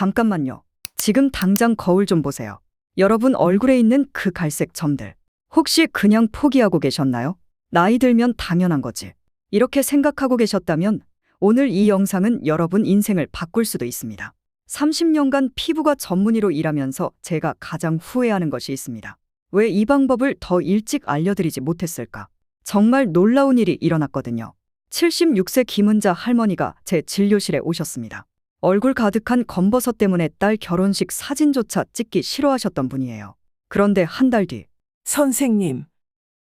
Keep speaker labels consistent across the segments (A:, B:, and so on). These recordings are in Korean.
A: 잠깐만요. 지금 당장 거울 좀 보세요. 여러분 얼굴에 있는 그 갈색 점들. 혹시 그냥 포기하고 계셨나요? 나이 들면 당연한 거지. 이렇게 생각하고 계셨다면 오늘 이 영상은 여러분 인생을 바꿀 수도 있습니다. 30년간 피부과 전문의로 일하면서 제가 가장 후회하는 것이 있습니다. 왜 이 방법을 더 일찍 알려드리지 못했을까? 정말 놀라운 일이 일어났거든요. 76세 김은자 할머니가 제 진료실에 오셨습니다. 얼굴 가득한 검버섯 때문에 딸 결혼식 사진조차 찍기 싫어하셨던 분이에요. 그런데 한 달 뒤,
B: 선생님,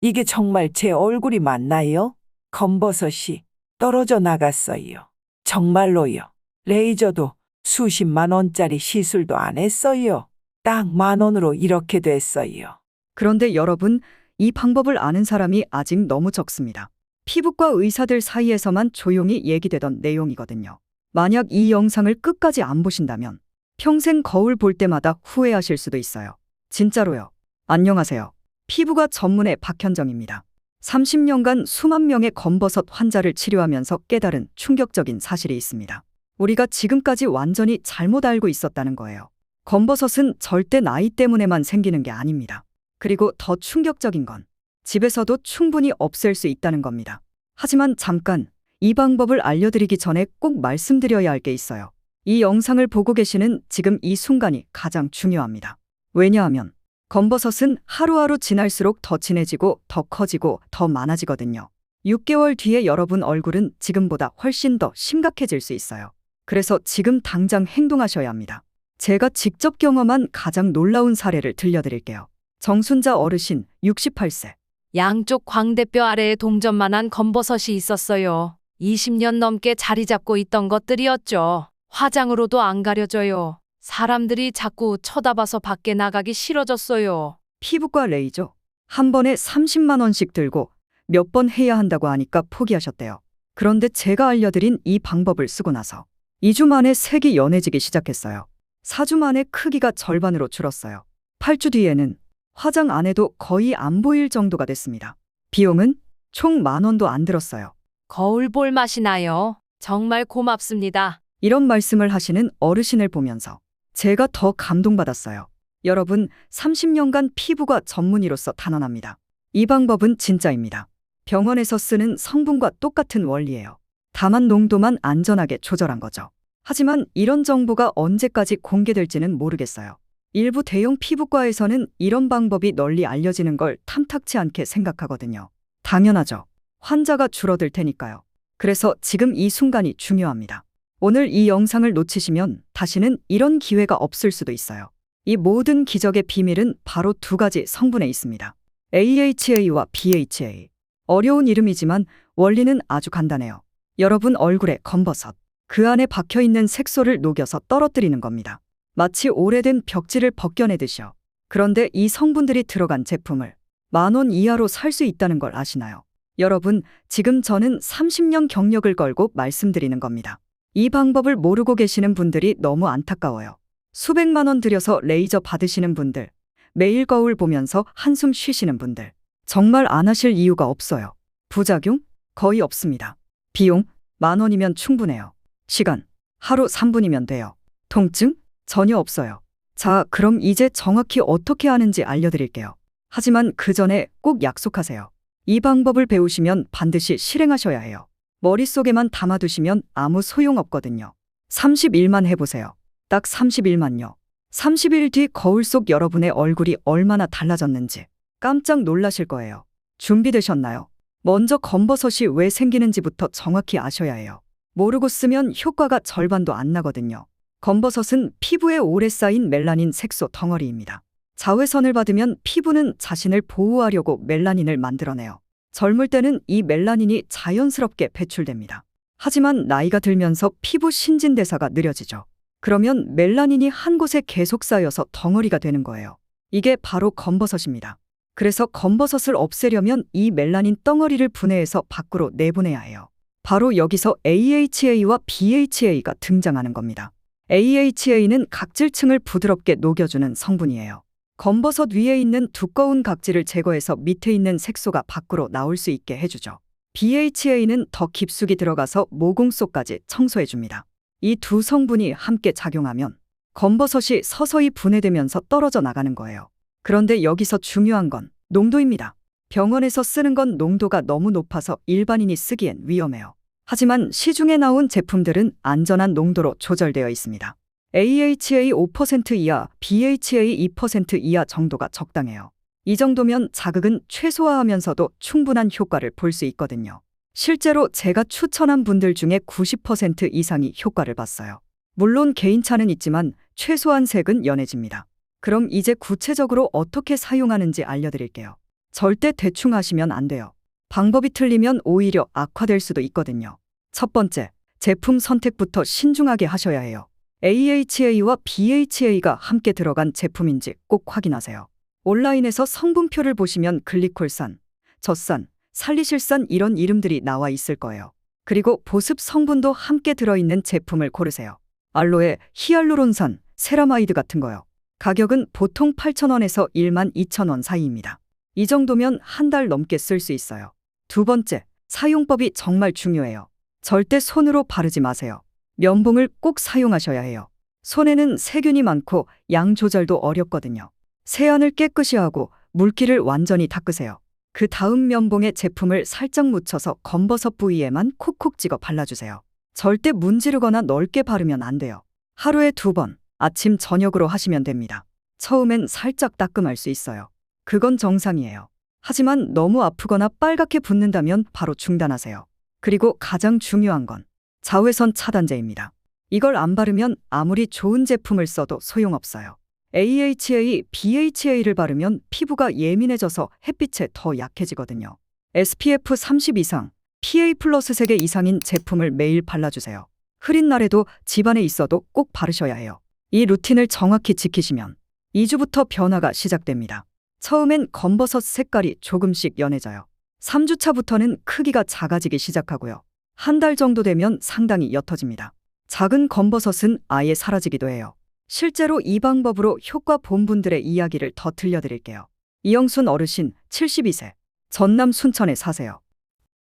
B: 이게 정말 제 얼굴이 맞나요? 검버섯이 떨어져 나갔어요. 정말로요. 레이저도 수십만 원짜리 시술도 안 했어요. 딱 10,000원으로 이렇게 됐어요.
A: 그런데 여러분, 이 방법을 아는 사람이 아직 너무 적습니다. 피부과 의사들 사이에서만 조용히 얘기되던 내용이거든요. 만약 이 영상을 끝까지 안 보신다면 평생 거울 볼 때마다 후회하실 수도 있어요. 진짜로요. 안녕하세요. 피부과 전문의 박현정입니다. 30년간 수만 명의 검버섯 환자를 치료하면서 깨달은 충격적인 사실이 있습니다. 우리가 지금까지 완전히 잘못 알고 있었다는 거예요. 검버섯은 절대 나이 때문에만 생기는 게 아닙니다. 그리고 더 충격적인 건 집에서도 충분히 없앨 수 있다는 겁니다. 하지만 잠깐, 이 방법을 알려드리기 전에 꼭 말씀드려야 할 게 있어요. 이 영상을 보고 계시는 지금 이 순간이 가장 중요합니다. 왜냐하면 검버섯은 하루하루 지날수록 더 진해지고 더 커지고 더 많아지거든요. 6개월 뒤에 여러분 얼굴은 지금보다 훨씬 더 심각해질 수 있어요. 그래서 지금 당장 행동하셔야 합니다. 제가 직접 경험한 가장 놀라운 사례를 들려드릴게요. 정순자 어르신 68세.
C: 양쪽 광대뼈 아래에 동전만한 검버섯이 있었어요. 20년 넘게 자리 잡고 있던 것들이었죠. 화장으로도 안 가려져요. 사람들이 자꾸 쳐다봐서 밖에 나가기 싫어졌어요.
A: 피부과 레이저 한 번에 30만 원씩 들고 몇 번 해야 한다고 하니까 포기하셨대요. 그런데 제가 알려드린 이 방법을 쓰고 나서 2주 만에 색이 연해지기 시작했어요. 4주 만에 크기가 절반으로 줄었어요. 8주 뒤에는 화장 안 해도 거의 안 보일 정도가 됐습니다. 비용은 총 10,000원도 안 들었어요.
C: 거울 볼 맛이 나요. 정말 고맙습니다.
A: 이런 말씀을 하시는 어르신을 보면서 제가 더 감동받았어요. 여러분, 30년간 피부과 전문의로서 단언합니다. 이 방법은 진짜입니다. 병원에서 쓰는 성분과 똑같은 원리예요. 다만 농도만 안전하게 조절한 거죠. 하지만 이런 정보가 언제까지 공개될지는 모르겠어요. 일부 대형 피부과에서는 이런 방법이 널리 알려지는 걸 탐탁치 않게 생각하거든요. 당연하죠. 환자가 줄어들 테니까요. 그래서 지금 이 순간이 중요합니다. 오늘 이 영상을 놓치시면 다시는 이런 기회가 없을 수도 있어요. 이 모든 기적의 비밀은 바로 두 가지 성분에 있습니다. AHA와 BHA. 어려운 이름이지만 원리는 아주 간단해요. 여러분 얼굴에 검버섯, 그 안에 박혀있는 색소를 녹여서 떨어뜨리는 겁니다. 마치 오래된 벽지를 벗겨내듯이요. 그런데 이 성분들이 들어간 제품을 10,000원 이하로 살 수 있다는 걸 아시나요? 여러분, 지금 저는 30년 경력을 걸고 말씀드리는 겁니다. 이 방법을 모르고 계시는 분들이 너무 안타까워요. 수백만 원 들여서 레이저 받으시는 분들, 매일 거울 보면서 한숨 쉬시는 분들, 정말 안 하실 이유가 없어요. 부작용? 거의 없습니다. 비용? 10,000원이면 충분해요. 시간? 하루 3분이면 돼요. 통증? 전혀 없어요. 자, 그럼 이제 정확히 어떻게 하는지 알려드릴게요. 하지만 그 전에 꼭 약속하세요. 이 방법을 배우시면 반드시 실행하셔야 해요. 머릿속에만 담아두시면 아무 소용없거든요. 30일만 해보세요. 딱 30일만요. 30일 뒤 거울 속 여러분의 얼굴이 얼마나 달라졌는지 깜짝 놀라실 거예요. 준비되셨나요? 먼저 검버섯이 왜 생기는지부터 정확히 아셔야 해요. 모르고 쓰면 효과가 절반도 안 나거든요. 검버섯은 피부에 오래 쌓인 멜라닌 색소 덩어리입니다. 자외선을 받으면 피부는 자신을 보호하려고 멜라닌을 만들어내요. 젊을 때는 이 멜라닌이 자연스럽게 배출됩니다. 하지만 나이가 들면서 피부 신진대사가 느려지죠. 그러면 멜라닌이 한 곳에 계속 쌓여서 덩어리가 되는 거예요. 이게 바로 검버섯입니다. 그래서 검버섯을 없애려면 이 멜라닌 덩어리를 분해해서 밖으로 내보내야 해요. 바로 여기서 AHA와 BHA가 등장하는 겁니다. AHA는 각질층을 부드럽게 녹여주는 성분이에요. 검버섯 위에 있는 두꺼운 각질을 제거해서 밑에 있는 색소가 밖으로 나올 수 있게 해주죠. BHA는 더 깊숙이 들어가서 모공 속까지 청소해줍니다. 이 두 성분이 함께 작용하면 검버섯이 서서히 분해되면서 떨어져 나가는 거예요. 그런데 여기서 중요한 건 농도입니다. 병원에서 쓰는 건 농도가 너무 높아서 일반인이 쓰기엔 위험해요. 하지만 시중에 나온 제품들은 안전한 농도로 조절되어 있습니다. AHA 5% 이하, BHA 2% 이하 정도가 적당해요. 이 정도면 자극은 최소화하면서도 충분한 효과를 볼 수 있거든요. 실제로 제가 추천한 분들 중에 90% 이상이 효과를 봤어요. 물론 개인차는 있지만 최소한 색은 연해집니다. 그럼 이제 구체적으로 어떻게 사용하는지 알려드릴게요. 절대 대충 하시면 안 돼요. 방법이 틀리면 오히려 악화될 수도 있거든요. 첫 번째, 제품 선택부터 신중하게 하셔야 해요. AHA와 BHA가 함께 들어간 제품인지 꼭 확인하세요. 온라인에서 성분표를 보시면 글리콜산, 젖산, 살리실산 이런 이름들이 나와 있을 거예요. 그리고 보습 성분도 함께 들어있는 제품을 고르세요. 알로에, 히알루론산, 세라마이드 같은 거요. 가격은 보통 8,000원에서 12,000원 사이입니다. 이 정도면 한 달 넘게 쓸 수 있어요. 두 번째, 사용법이 정말 중요해요. 절대 손으로 바르지 마세요. 면봉을 꼭 사용하셔야 해요. 손에는 세균이 많고 양 조절도 어렵거든요. 세안을 깨끗이 하고 물기를 완전히 닦으세요. 그 다음 면봉에 제품을 살짝 묻혀서 검버섯 부위에만 콕콕 찍어 발라주세요. 절대 문지르거나 넓게 바르면 안 돼요. 하루에 2번, 아침, 저녁으로 하시면 됩니다. 처음엔 살짝 따끔할 수 있어요. 그건 정상이에요. 하지만 너무 아프거나 빨갛게 붓는다면 바로 중단하세요. 그리고 가장 중요한 건 자외선 차단제입니다. 이걸 안 바르면 아무리 좋은 제품을 써도 소용없어요. AHA, BHA를 바르면 피부가 예민해져서 햇빛에 더 약해지거든요. SPF 30 이상, PA+ 3개 이상인 제품을 매일 발라주세요. 흐린 날에도 집안에 있어도 꼭 바르셔야 해요. 이 루틴을 정확히 지키시면 2주부터 변화가 시작됩니다. 처음엔 검버섯 색깔이 조금씩 연해져요. 3주차부터는 크기가 작아지기 시작하고요. 한 달 정도 되면 상당히 옅어집니다. 작은 검버섯은 아예 사라지기도 해요. 실제로 이 방법으로 효과 본 분들의 이야기를 더 들려드릴게요. 이영순 어르신 72세, 전남 순천에 사세요.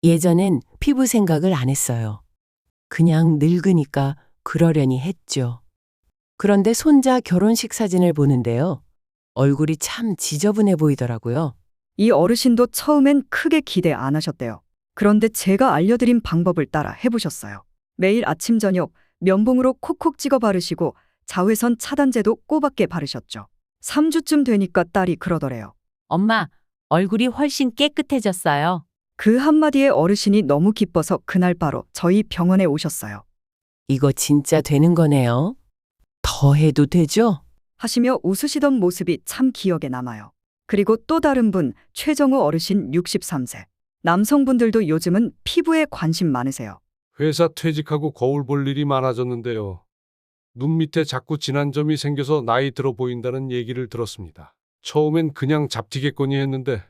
D: 예전엔 피부 생각을 안 했어요. 그냥 늙으니까 그러려니 했죠. 그런데 손자 결혼식 사진을 보는데요. 얼굴이 참 지저분해 보이더라고요.
A: 이 어르신도 처음엔 크게 기대 안 하셨대요. 그런데 제가 알려드린 방법을 따라 해보셨어요. 매일 아침 저녁 면봉으로 콕콕 찍어 바르시고 자외선 차단제도 꼬박게 바르셨죠. 3주쯤 되니까 딸이 그러더래요.
E: 엄마, 얼굴이 훨씬 깨끗해졌어요.
A: 그 한마디에 어르신이 너무 기뻐서 그날 바로 저희 병원에 오셨어요.
D: 이거 진짜 되는 거네요. 더 해도 되죠?
A: 하시며 웃으시던 모습이 참 기억에 남아요. 그리고 또 다른 분, 최정우 어르신 63세. 남성분들도 요즘은 피부에 관심 많으세요.
F: 회사 퇴직하고 거울 볼 일이 많아졌는데요. 눈 밑에 자꾸 진한 점이 생겨서 나이 들어 보인다는 얘기를 들었습니다. 처음엔 그냥 잡티겠거니 했는데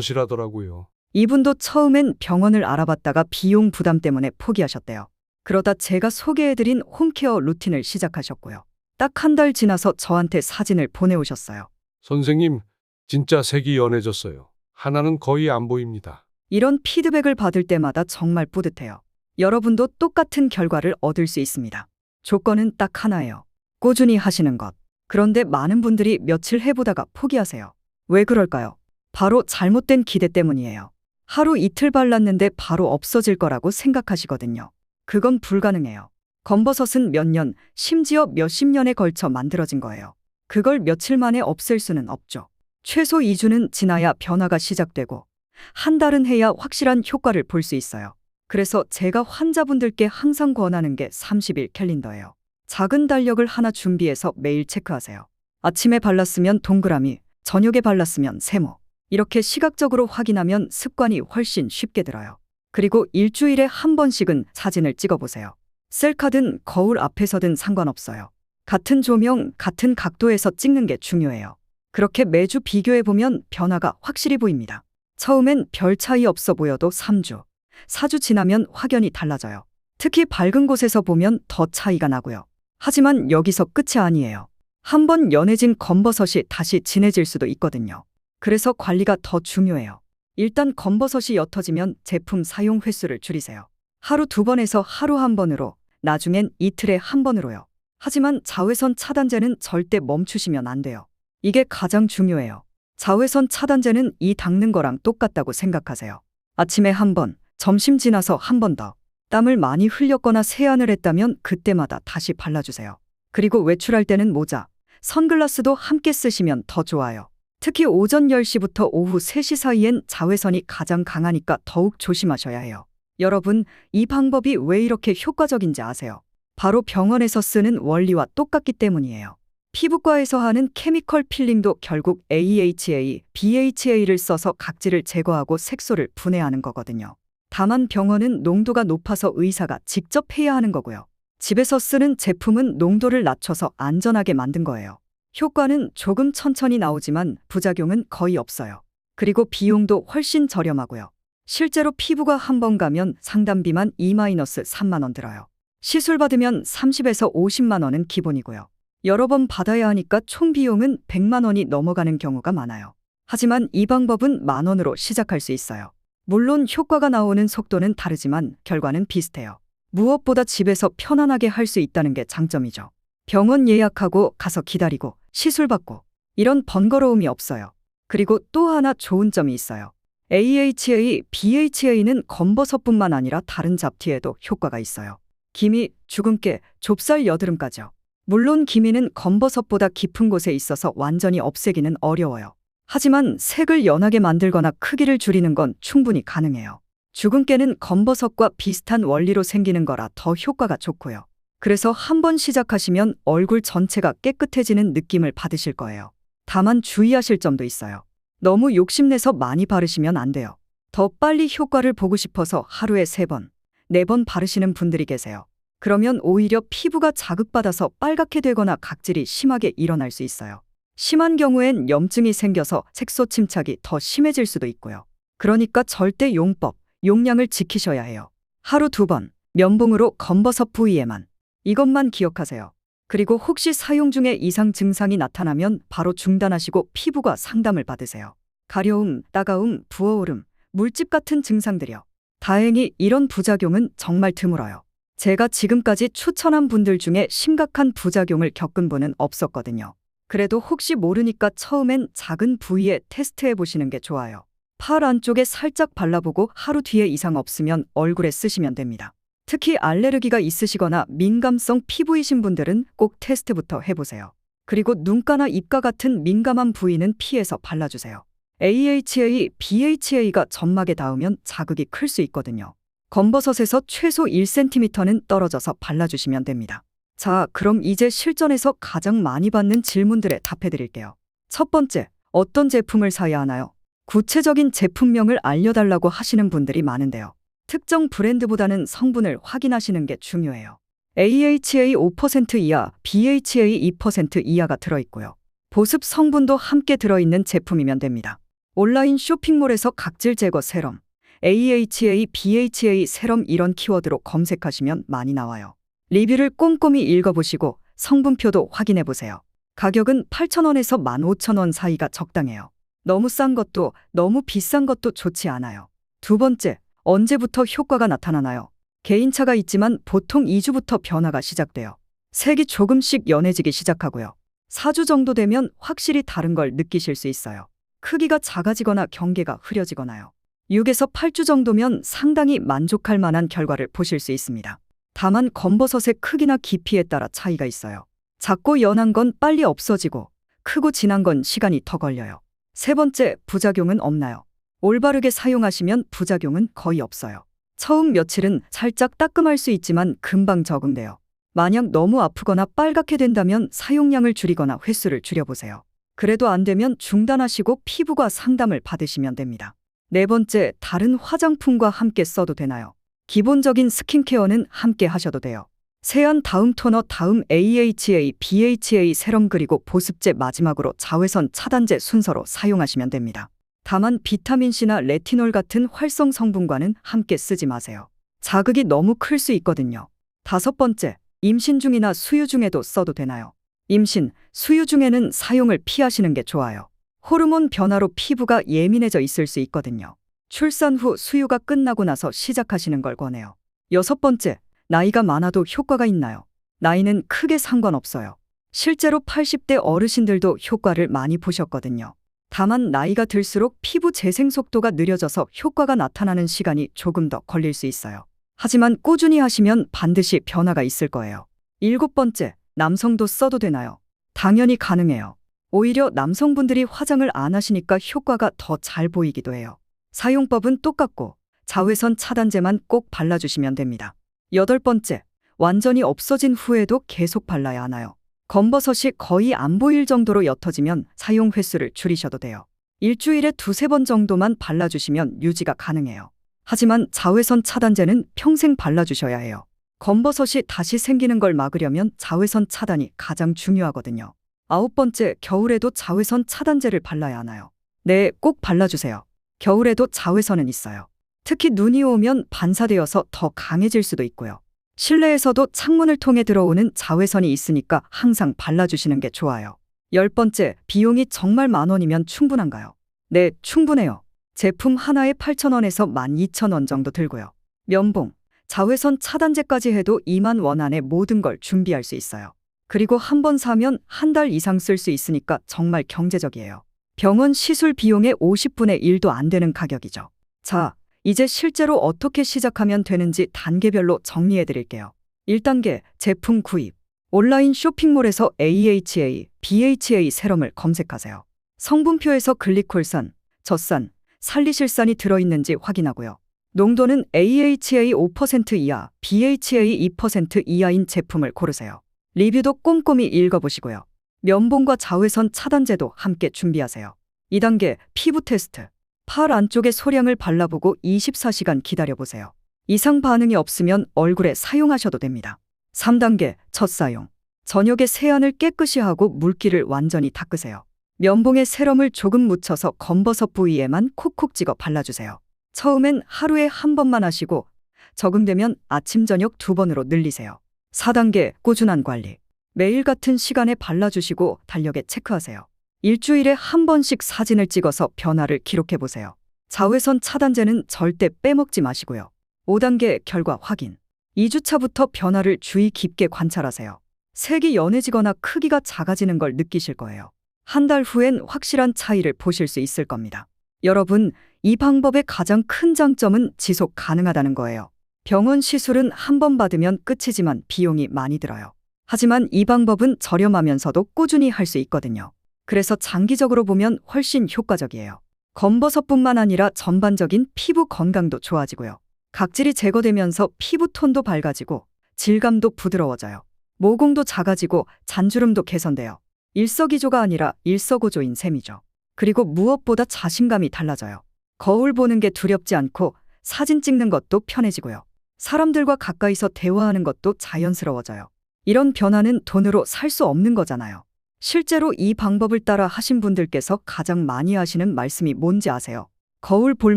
F: 검버섯이라더라고요.
A: 이분도 처음엔 병원을 알아봤다가 비용 부담 때문에 포기하셨대요. 그러다 제가 소개해드린 홈케어 루틴을 시작하셨고요. 딱 한 달 지나서 저한테 사진을 보내오셨어요.
F: 선생님, 진짜 색이 연해졌어요. 하나는 거의 안 보입니다.
A: 이런 피드백을 받을 때마다 정말 뿌듯해요. 여러분도 똑같은 결과를 얻을 수 있습니다. 조건은 딱 하나예요. 꾸준히 하시는 것. 그런데 많은 분들이 며칠 해보다가 포기하세요. 왜 그럴까요? 바로 잘못된 기대 때문이에요. 하루 이틀 발랐는데 바로 없어질 거라고 생각하시거든요. 그건 불가능해요. 검버섯은 몇 년, 심지어 몇십 년에 걸쳐 만들어진 거예요. 그걸 며칠 만에 없앨 수는 없죠. 최소 2주는 지나야 변화가 시작되고 한 달은 해야 확실한 효과를 볼 수 있어요. 그래서 제가 환자분들께 항상 권하는 게 30일 캘린더예요. 작은 달력을 하나 준비해서 매일 체크하세요. 아침에 발랐으면 동그라미, 저녁에 발랐으면 세모. 이렇게 시각적으로 확인하면 습관이 훨씬 쉽게 들어요. 그리고 일주일에 한 번씩은 사진을 찍어보세요. 셀카든 거울 앞에서든 상관없어요. 같은 조명, 같은 각도에서 찍는 게 중요해요. 그렇게 매주 비교해보면 변화가 확실히 보입니다. 처음엔 별 차이 없어 보여도 3주, 4주 지나면 확연히 달라져요. 특히 밝은 곳에서 보면 더 차이가 나고요. 하지만 여기서 끝이 아니에요. 한번 연해진 검버섯이 다시 진해질 수도 있거든요. 그래서 관리가 더 중요해요. 일단 검버섯이 옅어지면 제품 사용 횟수를 줄이세요. 하루 2번에서 하루 1번으로, 나중엔 이틀에 1번으로요. 하지만 자외선 차단제는 절대 멈추시면 안 돼요. 이게 가장 중요해요. 자외선 차단제는 이 닦는 거랑 똑같다고 생각하세요. 아침에 한 번, 점심 지나서 한 번 더. 땀을 많이 흘렸거나 세안을 했다면 그때마다 다시 발라주세요. 그리고 외출할 때는 모자, 선글라스도 함께 쓰시면 더 좋아요. 특히 오전 10시부터 오후 3시 사이엔 자외선이 가장 강하니까 더욱 조심하셔야 해요. 여러분, 이 방법이 왜 이렇게 효과적인지 아세요? 바로 병원에서 쓰는 원리와 똑같기 때문이에요. 피부과에서 하는 케미컬 필링도 결국 AHA, BHA를 써서 각질을 제거하고 색소를 분해하는 거거든요. 다만 병원은 농도가 높아서 의사가 직접 해야 하는 거고요. 집에서 쓰는 제품은 농도를 낮춰서 안전하게 만든 거예요. 효과는 조금 천천히 나오지만 부작용은 거의 없어요. 그리고 비용도 훨씬 저렴하고요. 실제로 피부과 한 번 가면 상담비만 2-3만 원 들어요. 시술 받으면 30에서 50만 원은 기본이고요. 여러 번 받아야 하니까 총 비용은 100만 원이 넘어가는 경우가 많아요. 하지만 이 방법은 10,000원으로 시작할 수 있어요. 물론 효과가 나오는 속도는 다르지만 결과는 비슷해요. 무엇보다 집에서 편안하게 할 수 있다는 게 장점이죠. 병원 예약하고 가서 기다리고 시술 받고 이런 번거로움이 없어요. 그리고 또 하나 좋은 점이 있어요. AHA, BHA는 검버섯뿐만 아니라 다른 잡티에도 효과가 있어요. 기미, 주근깨, 좁쌀 여드름까지요. 물론 기미는 검버섯보다 깊은 곳에 있어서 완전히 없애기는 어려워요. 하지만 색을 연하게 만들거나 크기를 줄이는 건 충분히 가능해요. 주근깨는 검버섯과 비슷한 원리로 생기는 거라 더 효과가 좋고요. 그래서 한번 시작하시면 얼굴 전체가 깨끗해지는 느낌을 받으실 거예요. 다만 주의하실 점도 있어요. 너무 욕심내서 많이 바르시면 안 돼요. 더 빨리 효과를 보고 싶어서 하루에 3번, 4번 바르시는 분들이 계세요. 그러면 오히려 피부가 자극받아서 빨갛게 되거나 각질이 심하게 일어날 수 있어요. 심한 경우엔 염증이 생겨서 색소 침착이 더 심해질 수도 있고요. 그러니까 절대 용법, 용량을 지키셔야 해요. 하루 2번, 면봉으로 검버섯 부위에만. 이것만 기억하세요. 그리고 혹시 사용 중에 이상 증상이 나타나면 바로 중단하시고 피부과 상담을 받으세요. 가려움, 따가움, 부어오름, 물집 같은 증상들이요. 다행히 이런 부작용은 정말 드물어요. 제가 지금까지 추천한 분들 중에 심각한 부작용을 겪은 분은 없었거든요. 그래도 혹시 모르니까 처음엔 작은 부위에 테스트해 보시는 게 좋아요. 팔 안쪽에 살짝 발라보고 하루 뒤에 이상 없으면 얼굴에 쓰시면 됩니다. 특히 알레르기가 있으시거나 민감성 피부이신 분들은 꼭 테스트부터 해보세요. 그리고 눈가나 입가 같은 민감한 부위는 피해서 발라주세요. AHA, BHA가 점막에 닿으면 자극이 클 수 있거든요. 검버섯에서 최소 1cm는 떨어져서 발라주시면 됩니다. 자, 그럼 이제 실전에서 가장 많이 받는 질문들에 답해드릴게요. 첫 번째, 어떤 제품을 사야 하나요? 구체적인 제품명을 알려달라고 하시는 분들이 많은데요. 특정 브랜드보다는 성분을 확인하시는 게 중요해요. AHA 5% 이하, BHA 2% 이하가 들어있고요. 보습 성분도 함께 들어있는 제품이면 됩니다. 온라인 쇼핑몰에서 각질 제거 세럼, AHA, BHA 세럼 이런 키워드로 검색하시면 많이 나와요. 리뷰를 꼼꼼히 읽어보시고 성분표도 확인해보세요. 가격은 8,000원에서 15,000원 사이가 적당해요. 너무 싼 것도 너무 비싼 것도 좋지 않아요. 두 번째, 언제부터 효과가 나타나나요? 개인차가 있지만 보통 2주부터 변화가 시작돼요. 색이 조금씩 연해지기 시작하고요. 4주 정도 되면 확실히 다른 걸 느끼실 수 있어요. 크기가 작아지거나 경계가 흐려지거나요. 6에서 8주 정도면 상당히 만족할 만한 결과를 보실 수 있습니다. 다만 검버섯의 크기나 깊이에 따라 차이가 있어요. 작고 연한 건 빨리 없어지고 크고 진한 건 시간이 더 걸려요. 세 번째, 부작용은 없나요? 올바르게 사용하시면 부작용은 거의 없어요. 처음 며칠은 살짝 따끔할 수 있지만 금방 적응돼요. 만약 너무 아프거나 빨갛게 된다면 사용량을 줄이거나 횟수를 줄여보세요. 그래도 안 되면 중단하시고 피부과 상담을 받으시면 됩니다. 네 번째, 다른 화장품과 함께 써도 되나요? 기본적인 스킨케어는 함께 하셔도 돼요. 세안 다음 토너 다음 AHA, BHA 세럼 그리고 보습제 마지막으로 자외선 차단제 순서로 사용하시면 됩니다. 다만 비타민C나 레티놀 같은 활성 성분과는 함께 쓰지 마세요. 자극이 너무 클 수 있거든요. 다섯 번째, 임신 중이나 수유 중에도 써도 되나요? 임신, 수유 중에는 사용을 피하시는 게 좋아요. 호르몬 변화로 피부가 예민해져 있을 수 있거든요. 출산 후 수유가 끝나고 나서 시작하시는 걸 권해요. 여섯 번째, 나이가 많아도 효과가 있나요? 나이는 크게 상관없어요. 실제로 80대 어르신들도 효과를 많이 보셨거든요. 다만 나이가 들수록 피부 재생 속도가 느려져서 효과가 나타나는 시간이 조금 더 걸릴 수 있어요. 하지만 꾸준히 하시면 반드시 변화가 있을 거예요. 7번째, 남성도 써도 되나요? 당연히 가능해요. 오히려 남성분들이 화장을 안 하시니까 효과가 더 잘 보이기도 해요. 사용법은 똑같고 자외선 차단제만 꼭 발라주시면 됩니다. 8번째, 완전히 없어진 후에도 계속 발라야 하나요? 검버섯이 거의 안 보일 정도로 옅어지면 사용 횟수를 줄이셔도 돼요. 일주일에 2-3번 정도만 발라주시면 유지가 가능해요. 하지만 자외선 차단제는 평생 발라주셔야 해요. 검버섯이 다시 생기는 걸 막으려면 자외선 차단이 가장 중요하거든요. 9번째, 겨울에도 자외선 차단제를 발라야 하나요? 네, 꼭 발라주세요. 겨울에도 자외선은 있어요. 특히 눈이 오면 반사되어서 더 강해질 수도 있고요. 실내에서도 창문을 통해 들어오는 자외선이 있으니까 항상 발라주시는 게 좋아요. 10번째, 비용이 정말 10,000원이면 충분한가요? 네, 충분해요. 제품 하나에 8,000원에서 12,000원 정도 들고요. 면봉, 자외선 차단제까지 해도 20,000원 안에 모든 걸 준비할 수 있어요. 그리고 한 번 사면 한 달 이상 쓸 수 있으니까 정말 경제적이에요. 병원 시술 비용의 50분의 1도 안 되는 가격이죠. 자, 이제 실제로 어떻게 시작하면 되는지 단계별로 정리해 드릴게요. 1단계, 제품 구입. 온라인 쇼핑몰에서 AHA, BHA 세럼을 검색하세요. 성분표에서 글리콜산, 젖산, 살리실산이 들어있는지 확인하고요. 농도는 AHA 5% 이하, BHA 2% 이하인 제품을 고르세요. 리뷰도 꼼꼼히 읽어보시고요. 면봉과 자외선 차단제도 함께 준비하세요. 2단계, 피부 테스트. 팔 안쪽에 소량을 발라보고 24시간 기다려보세요. 이상 반응이 없으면 얼굴에 사용하셔도 됩니다. 3단계, 첫 사용. 저녁에 세안을 깨끗이 하고 물기를 완전히 닦으세요. 면봉에 세럼을 조금 묻혀서 검버섯 부위에만 콕콕 찍어 발라주세요. 처음엔 하루에 한 번만 하시고 적응되면 아침 저녁 2번으로 늘리세요. 4단계, 꾸준한 관리. 매일 같은 시간에 발라주시고 달력에 체크하세요. 일주일에 한 번씩 사진을 찍어서 변화를 기록해보세요. 자외선 차단제는 절대 빼먹지 마시고요. 5단계, 결과 확인. 2주차부터 변화를 주의 깊게 관찰하세요. 색이 연해지거나 크기가 작아지는 걸 느끼실 거예요. 한 달 후엔 확실한 차이를 보실 수 있을 겁니다. 여러분, 이 방법의 가장 큰 장점은 지속 가능하다는 거예요. 병원 시술은 한 번 받으면 끝이지만 비용이 많이 들어요. 하지만 이 방법은 저렴하면서도 꾸준히 할 수 있거든요. 그래서 장기적으로 보면 훨씬 효과적이에요. 검버섯뿐만 아니라 전반적인 피부 건강도 좋아지고요. 각질이 제거되면서 피부 톤도 밝아지고 질감도 부드러워져요. 모공도 작아지고 잔주름도 개선돼요. 일석이조가 아니라 일석오조인 셈이죠. 그리고 무엇보다 자신감이 달라져요. 거울 보는 게 두렵지 않고 사진 찍는 것도 편해지고요. 사람들과 가까이서 대화하는 것도 자연스러워져요. 이런 변화는 돈으로 살 수 없는 거잖아요. 실제로 이 방법을 따라 하신 분들께서 가장 많이 하시는 말씀이 뭔지 아세요? 거울 볼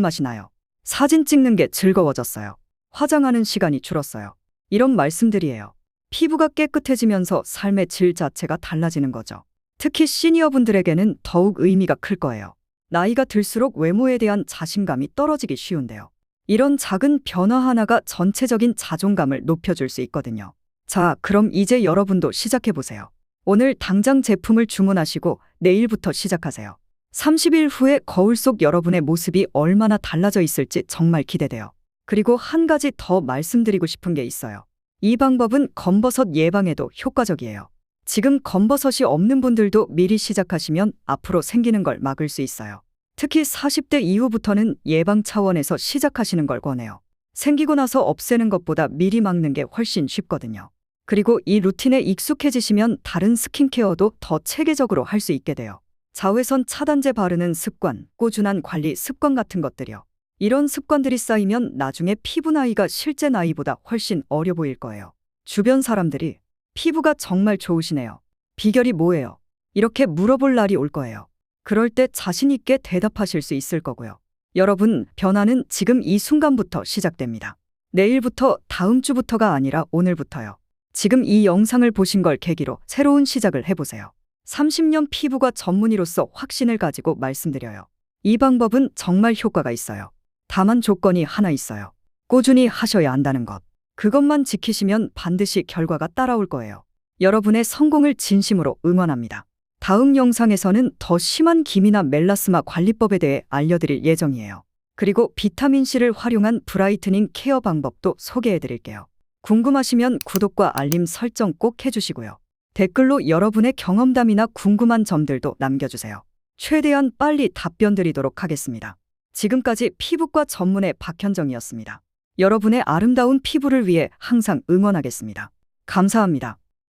A: 맛이 나요. 사진 찍는 게 즐거워졌어요. 화장하는 시간이 줄었어요. 이런 말씀들이에요. 피부가 깨끗해지면서 삶의 질 자체가 달라지는 거죠. 특히 시니어분들에게는 더욱 의미가 클 거예요. 나이가 들수록 외모에 대한 자신감이 떨어지기 쉬운데요. 이런 작은 변화 하나가 전체적인 자존감을 높여줄 수 있거든요. 자, 그럼 이제 여러분도 시작해보세요. 오늘 당장 제품을 주문하시고 내일부터 시작하세요. 30일 후에 거울 속 여러분의 모습이 얼마나 달라져 있을지 정말 기대돼요. 그리고 한 가지 더 말씀드리고 싶은 게 있어요. 이 방법은 검버섯 예방에도 효과적이에요. 지금 검버섯이 없는 분들도 미리 시작하시면 앞으로 생기는 걸 막을 수 있어요. 특히 40대 이후부터는 예방 차원에서 시작하시는 걸 권해요. 생기고 나서 없애는 것보다 미리 막는 게 훨씬 쉽거든요. 그리고 이 루틴에 익숙해지시면 다른 스킨케어도 더 체계적으로 할 수 있게 돼요. 자외선 차단제 바르는 습관, 꾸준한 관리 습관 같은 것들이요. 이런 습관들이 쌓이면 나중에 피부 나이가 실제 나이보다 훨씬 어려 보일 거예요. 주변 사람들이 피부가 정말 좋으시네요. 비결이 뭐예요? 이렇게 물어볼 날이 올 거예요. 그럴 때 자신 있게 대답하실 수 있을 거고요. 여러분, 변화는 지금 이 순간부터 시작됩니다. 내일부터, 다음 주부터가 아니라 오늘부터요. 지금 이 영상을 보신 걸 계기로 새로운 시작을 해보세요. 30년 피부과 전문의로서 확신을 가지고 말씀드려요. 이 방법은 정말 효과가 있어요. 다만 조건이 하나 있어요. 꾸준히 하셔야 한다는 것. 그것만 지키시면 반드시 결과가 따라올 거예요. 여러분의 성공을 진심으로 응원합니다. 다음 영상에서는 더 심한 기미나 멜라스마 관리법에 대해 알려드릴 예정이에요. 그리고 비타민C를 활용한 브라이트닝 케어 방법도 소개해드릴게요. 궁금하시면 구독과 알림 설정 꼭 해주시고요. 댓글로 여러분의 경험담이나 궁금한 점들도 남겨주세요. 최대한 빨리 답변 드리도록 하겠습니다. 지금까지 피부과 전문의 박현정이었습니다. 여러분의 아름다운 피부를 위해 항상 응원하겠습니다. 감사합니다.